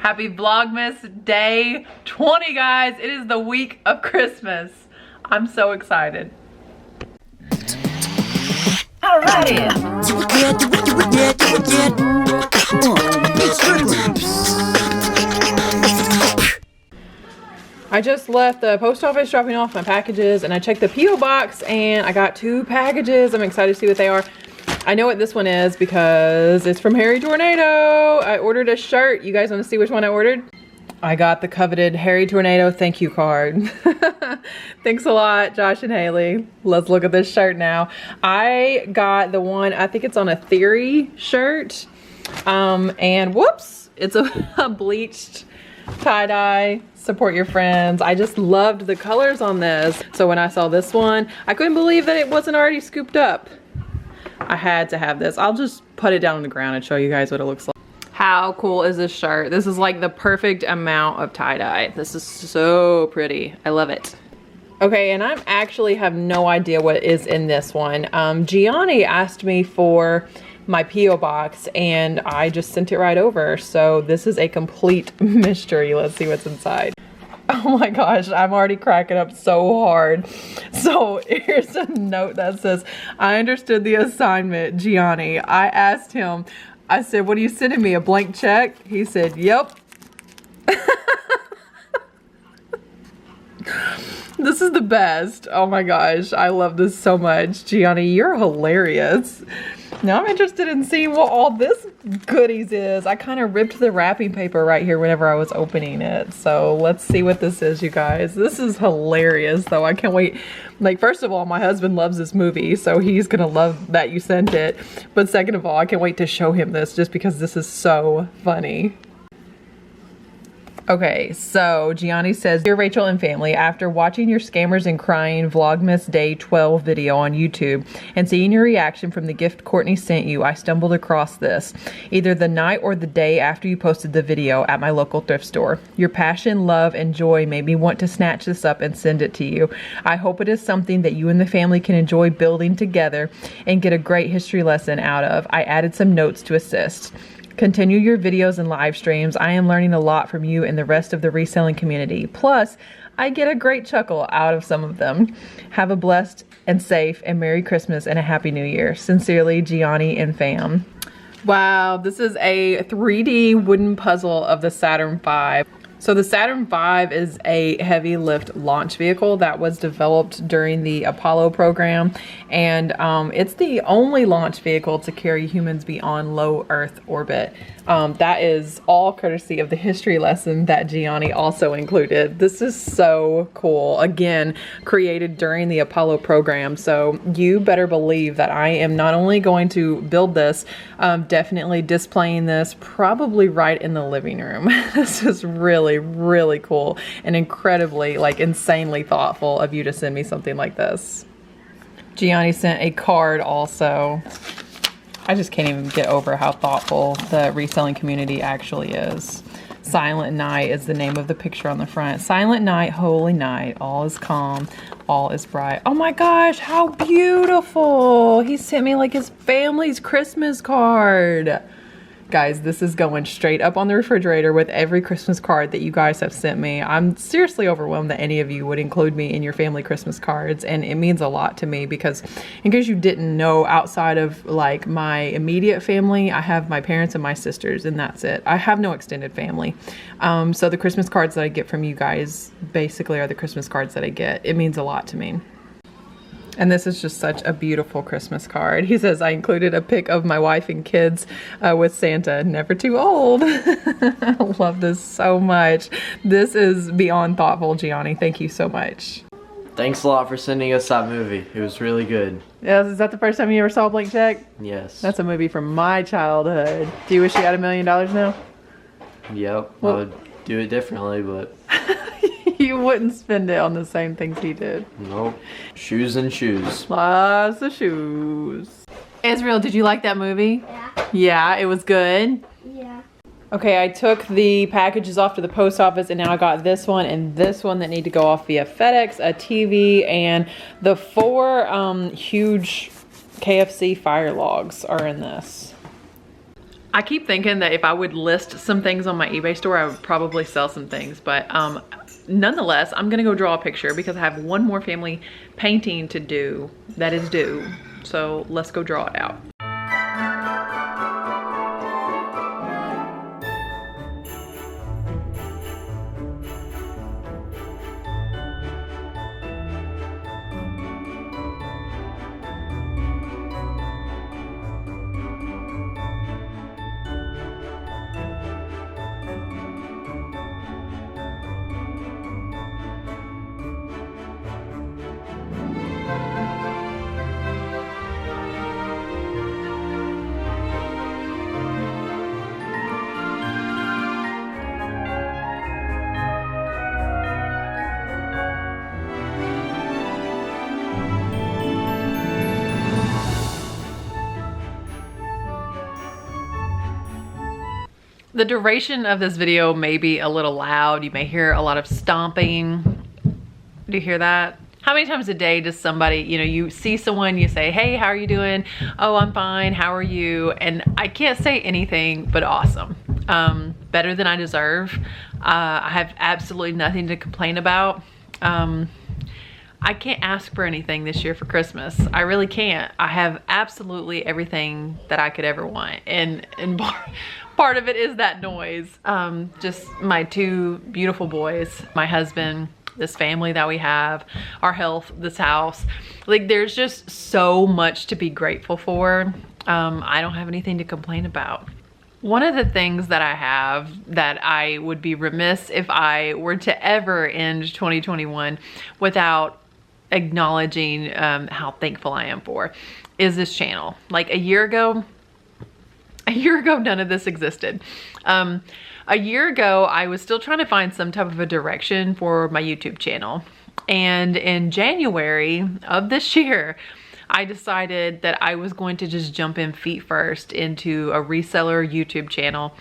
Happy Vlogmas day 20, guys. It is the week of Christmas. I'm so excited. Alrighty. I just left the post office dropping off my packages, and I checked the P.O. box and I got 2 packages. I'm excited to see what they are. I know what this one is because it's from Harry Tornado. I ordered a shirt. You guys want to see which one I ordered? I got the coveted Harry Tornado thank you card. Thanks a lot, Josh and Haley. Let's look at this shirt now. I got the one, I think it's on a Theory shirt. And whoops, it's a bleached tie-dye. Support your friends. I just loved the colors on this. So when I saw this one, I couldn't believe that it wasn't already scooped up. I had to have this. I'll just put it down on the ground and show you guys what it looks like. How cool is this shirt? This is like the perfect amount of tie-dye. This is so pretty. I love it. Okay, and I actually have no idea what is in this one. Gianni asked me for my P.O. box and I just sent it right over. So this is a complete mystery. Let's see what's inside. Oh my gosh, I'm already cracking up so hard. So here's a note that says, I understood the assignment, Gianni. I asked him, I said, what are you sending me, a blank check? He said, yep. This is the best. Oh my gosh, I love this so much. Gianni, you're hilarious. Now I'm interested in seeing what all this goodies is. I kind of ripped the wrapping paper right here whenever I was opening it. So let's see what this is, you guys. This is hilarious though. I can't wait. Like, first of all, my husband loves this movie, so he's gonna love that you sent it. But second of all, I can't wait to show him this just because this is so funny. Okay, so Gianni says, Dear Rachel and family, after watching your Scammers and Crying Vlogmas Day 12 video on YouTube and seeing your reaction from the gift Courtney sent you, I stumbled across this, either the night or the day after you posted the video at my local thrift store. Your passion, love, and joy made me want to snatch this up and send it to you. I hope it is something that you and the family can enjoy building together and get a great history lesson out of. I added some notes to assist. Continue your videos and live streams. I am learning a lot from you and the rest of the reselling community. Plus, I get a great chuckle out of some of them. Have a blessed and safe and Merry Christmas and a Happy New Year. Sincerely, Gianni and fam. Wow, this is a 3D wooden puzzle of the Saturn V. So the Saturn V is a heavy lift launch vehicle that was developed during the Apollo program. And it's the only launch vehicle to carry humans beyond low Earth orbit. That is all courtesy of the history lesson that Gianni also included. This is so cool. Again, created during the Apollo program. So you better believe that I am not only going to build this, definitely displaying this probably right in the living room. This is really, really cool and incredibly, like, insanely thoughtful of you to send me something like this. Gianni sent a card also. I just can't even get over how thoughtful the reselling community actually is. Silent Night is the name of the picture on the front. Silent night, holy night, all is calm, all is bright. Oh my gosh, how beautiful. He sent me like his family's Christmas card. Guys, this is going straight up on the refrigerator with every Christmas card that you guys have sent me. I'm seriously overwhelmed that any of you would include me in your family Christmas cards, and it means a lot to me because, in case you didn't know, outside of like my immediate family, I have my parents and my sisters, and that's it. I have no extended family. So the Christmas cards that I get from you guys basically are the Christmas cards that I get. It means a lot to me. And this is just such a beautiful Christmas card. He says, I included a pic of my wife and kids with Santa, never too old. I love this so much. This is beyond thoughtful, Gianni. Thank you so much. Thanks a lot for sending us that movie. It was really good. Yes, is that the first time you ever saw Blank Check? Yes. That's a movie from my childhood. Do you wish you had $1 million now? Yep, Well, I would do it differently, but... You wouldn't spend it on the same things he did. Nope. Shoes and shoes. Lots of shoes. Israel, did you like that movie? Yeah. Yeah, it was good? Yeah. Okay, I took the packages off to the post office and now I got this one and this one that need to go off via FedEx, a TV, and the 4 huge KFC fire logs are in this. I keep thinking that if I would list some things on my eBay store, I would probably sell some things, but nonetheless, I'm gonna go draw a picture because I have one more family painting to do that is due. So let's go draw it out. The duration of this video may be a little loud. You may hear a lot of stomping. Do you hear that? How many times a day does somebody, you see someone, you say, hey, how are you doing? Oh, I'm fine. How are you? And I can't say anything but awesome. Better than I deserve. I have absolutely nothing to complain about. I can't ask for anything this year for Christmas. I really can't. I have absolutely everything that I could ever want. And part of it is that noise. Just my two beautiful boys, my husband, this family that we have, our health, this house. Like, there's just so much to be grateful for. I don't have anything to complain about. One of the things that I have that I would be remiss if I were to ever end 2021 without acknowledging how thankful I am for is this channel. Like a year ago, none of this existed. A year ago, I was still trying to find some type of a direction for my YouTube channel. And in January of this year, I decided that I was going to just jump in feet first into a reseller YouTube channel.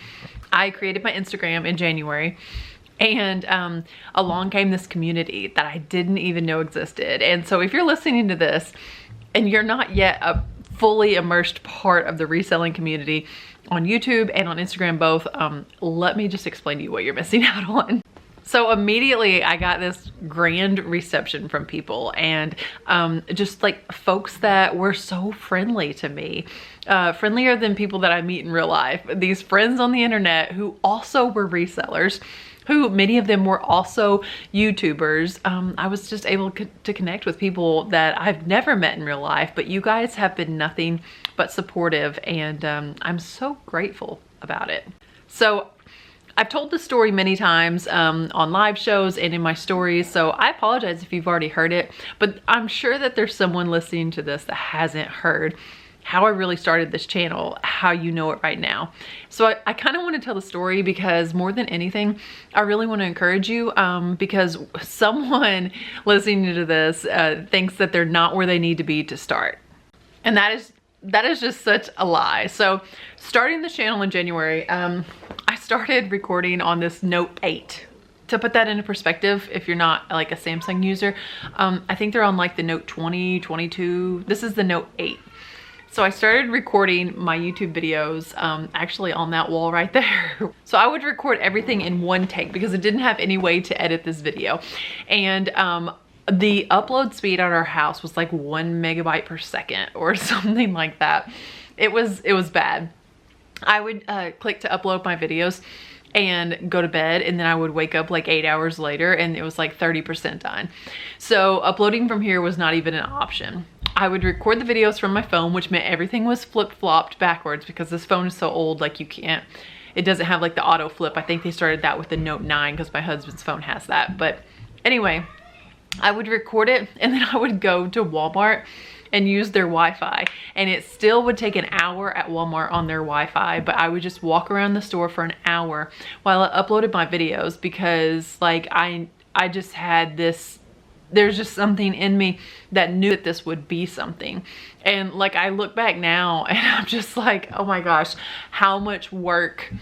I created my Instagram in January, and along came this community that I didn't even know existed. And so if you're listening to this and you're not yet a fully immersed part of the reselling community on YouTube and on Instagram both, let me just explain to you what you're missing out on. So immediately I got this grand reception from people, and just like folks that were so friendly to me, friendlier than people that I meet in real life. These friends on the internet who also were resellers, who many of them were also YouTubers. I was just able to connect with people that I've never met in real life, but you guys have been nothing but supportive, and I'm so grateful about it. So I've told this story many times on live shows and in my stories, so I apologize if you've already heard it, but I'm sure that there's someone listening to this that hasn't heard how I really started this channel, how you know it right now. So I kind of want to tell the story because more than anything, I really want to encourage you, because someone listening to this thinks that they're not where they need to be to start. And that is just such a lie. So starting this channel in January, I started recording on this Note 8. To put that into perspective, if you're not like a Samsung user, I think they're on like the Note 20, 22. This is the Note 8. So I started recording my YouTube videos actually on that wall right there. So I would record everything in one take because I didn't have any way to edit this video. And the upload speed at our house was like 1 megabyte per second or something like that. It was bad. I would click to upload my videos and go to bed, and then I would wake up like 8 hours later and it was like 30% done. So uploading from here was not even an option. I would record the videos from my phone, which meant everything was flip-flopped backwards because this phone is so old, like it doesn't have like the auto flip. I think they started that with the Note 9 because my husband's phone has that. But anyway, I would record it and then I would go to Walmart and use their Wi-Fi, and it still would take an hour at Walmart on their Wi-Fi, but I would just walk around the store for an hour while I uploaded my videos because like I just had this, there's just something in me that knew that this would be something. And like I look back now and I'm just like, oh my gosh, how much work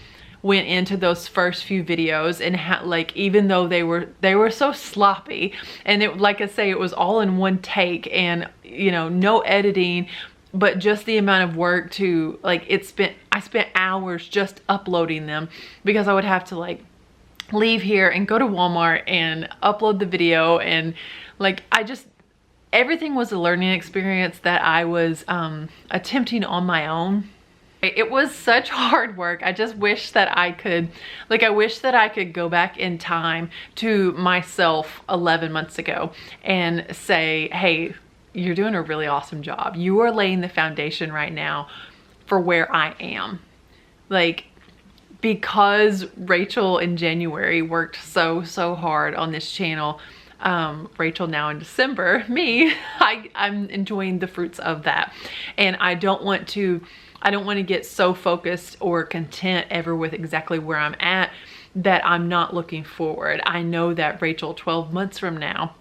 went into those first few videos, and how, like, even though they were so sloppy, and it, like I say, it was all in one take, and no editing, but just the amount of work to like, I spent hours just uploading them because I would have to like leave here and go to Walmart and upload the video, and like everything was a learning experience that I was attempting on my own. It was such hard work. I just wish that I could, I wish that I could go back in time to myself 11 months ago and say, hey, you're doing a really awesome job. You are laying the foundation right now for where I am. Like, because Rachel in January worked so hard on this channel, Rachel now in December, me, I'm enjoying the fruits of that. And I don't want to get so focused or content ever with exactly where I'm at that I'm not looking forward. I know that Rachel 12 months from now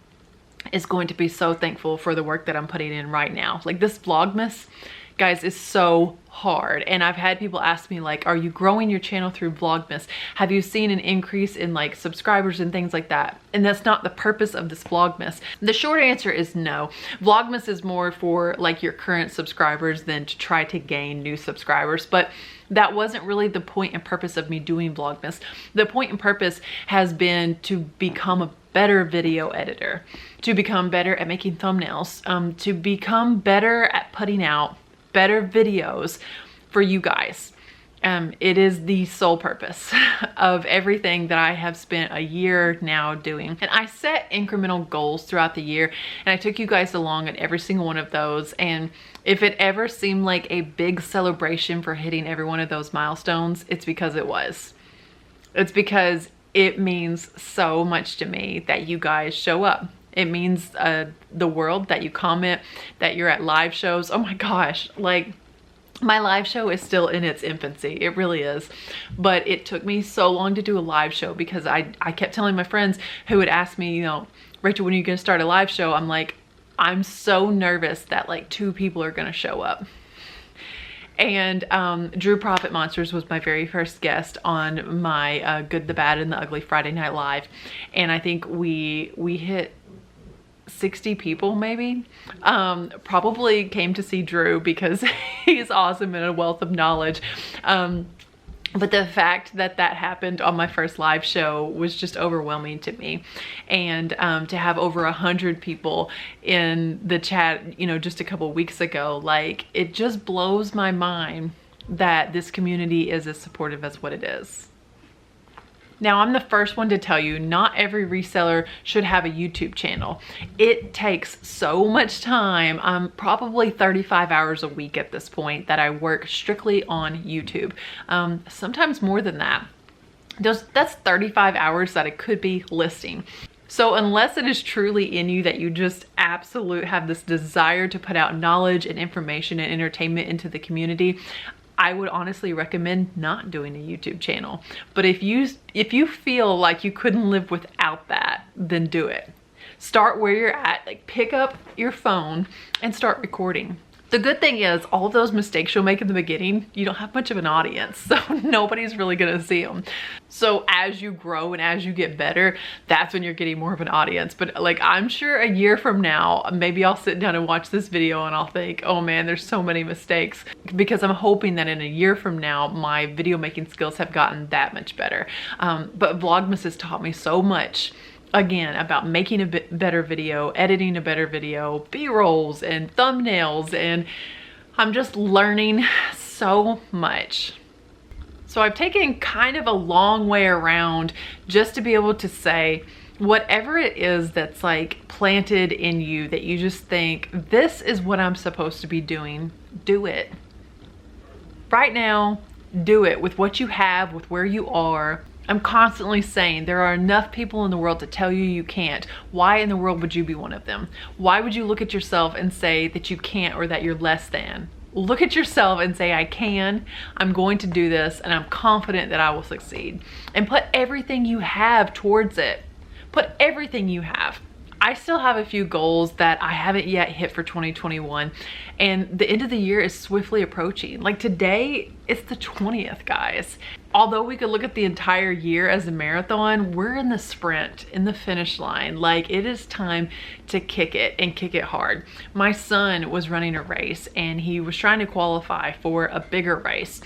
is going to be so thankful for the work that I'm putting in right now. Like, this Vlogmas, guys, is so hard. And I've had people ask me like, are you growing your channel through Vlogmas? Have you seen an increase in like subscribers and things like that? And that's not the purpose of this Vlogmas. The short answer is no. Vlogmas is more for like your current subscribers than to try to gain new subscribers. But that wasn't really the point and purpose of me doing Vlogmas. The point and purpose has been to become a better video editor, to become better at making thumbnails, to become better at putting out better videos for you guys. It is the sole purpose of everything that I have spent a year now doing. And I set incremental goals throughout the year, and I took you guys along at every single one of those. And if it ever seemed like a big celebration for hitting every one of those milestones, it's because it was. It's because it means so much to me that you guys show up. It means the world that you comment, that you're at live shows. Oh my gosh, like, my live show is still in its infancy. It really is. But it took me so long to do a live show because I kept telling my friends who would ask me, you know, Rachel, when are you gonna start a live show? I'm like, I'm so nervous that like 2 people are gonna show up. And Drew Profit Monsters was my very first guest on my Good, the Bad, and the Ugly Friday Night Live. And I think we hit 60 people maybe. Probably came to see Drew because he's awesome and a wealth of knowledge. But the fact that that happened on my first live show was just overwhelming to me. And to have over 100 people in the chat, you know, just a couple weeks ago, like, it just blows my mind that this community is as supportive as what it is. Now, I'm the first one to tell you, not every reseller should have a YouTube channel. It takes so much time. I'm probably 35 hours a week at this point that I work strictly on YouTube. Sometimes more than that. That's 35 hours that I could be listing. So unless it is truly in you that you just absolutely have this desire to put out knowledge and information and entertainment into the community, I would honestly recommend not doing a YouTube channel. But if you feel like you couldn't live without that, then do it. Start where you're at, like, pick up your phone and start recording. The good thing is, all of those mistakes you'll make in the beginning, you don't have much of an audience, so nobody's really gonna see them. So as you grow and as you get better, that's when you're getting more of an audience. But like, I'm sure a year from now, maybe I'll sit down and watch this video and I'll think, oh man, there's so many mistakes. Because I'm hoping that in a year from now, my video making skills have gotten that much better. But Vlogmas has taught me so much, again, about making a better video, editing a better video, B-rolls and thumbnails, and I'm just learning so much. So I've taken kind of a long way around just to be able to say, whatever it is that's like planted in you that you just think, this is what I'm supposed to be doing, do it. Right now, do it with what you have, with where you are. I'm constantly saying there are enough people in the world to tell you you can't. Why in the world would you be one of them? Why would you look at yourself and say that you can't or that you're less than? Look at yourself and say, I can, I'm going to do this, and I'm confident that I will succeed. And put everything you have towards it. Put everything you have. I still have a few goals that I haven't yet hit for 2021, and the end of the year is swiftly approaching. Like today, it's the 20th, guys. Although we could look at the entire year as a marathon, we're in the sprint, in the finish line. Like it is time to kick it and kick it hard. My son was running a race and he was trying to qualify for a bigger race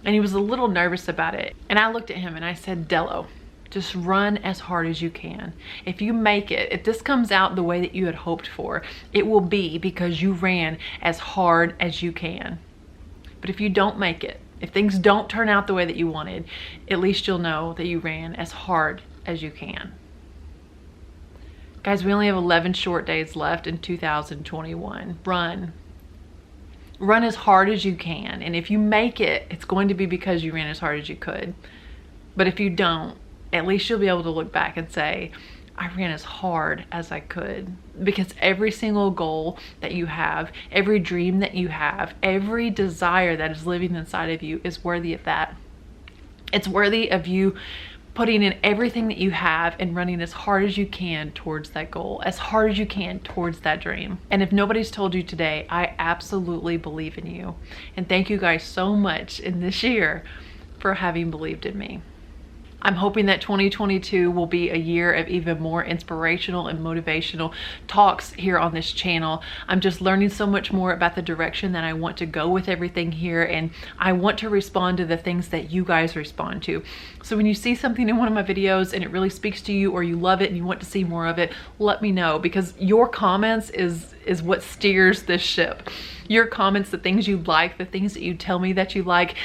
and he was a little nervous about it. And I looked at him and I said, Dello, just run as hard as you can. If you make it, if this comes out the way that you had hoped for, it will be because you ran as hard as you can. But if you don't make it, if things don't turn out the way that you wanted, at least you'll know that you ran as hard as you can. Guys, we only have 11 short days left in 2021. Run. Run as hard as you can. And if you make it, it's going to be because you ran as hard as you could. But if you don't, at least you'll be able to look back and say, I ran as hard as I could. Because every single goal that you have, every dream that you have, every desire that is living inside of you is worthy of that. It's worthy of you putting in everything that you have and running as hard as you can towards that goal, as hard as you can towards that dream. And if nobody's told you today, I absolutely believe in you. And thank you guys so much in this year for having believed in me. I'm hoping that 2022 will be a year of even more inspirational and motivational talks here on this channel. I'm just learning so much more about the direction that I want to go with everything here, and I want to respond to the things that you guys respond to. So when you see something in one of my videos and it really speaks to you, or you love it and you want to see more of it, let me know, because your comments is what steers this ship. Your comments, the things you like, the things that you tell me that you like,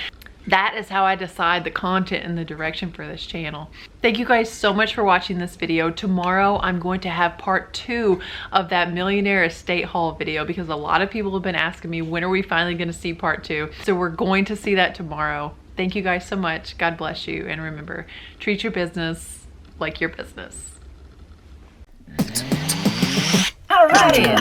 that is how I decide the content and the direction for this channel. Thank you guys so much for watching this video. Tomorrow, I'm going to have part 2 of that millionaire estate haul video, because a lot of people have been asking me, when are we finally going to see part 2? So we're going to see that tomorrow. Thank you guys so much. God bless you. And remember, treat your business like your business. Alrighty.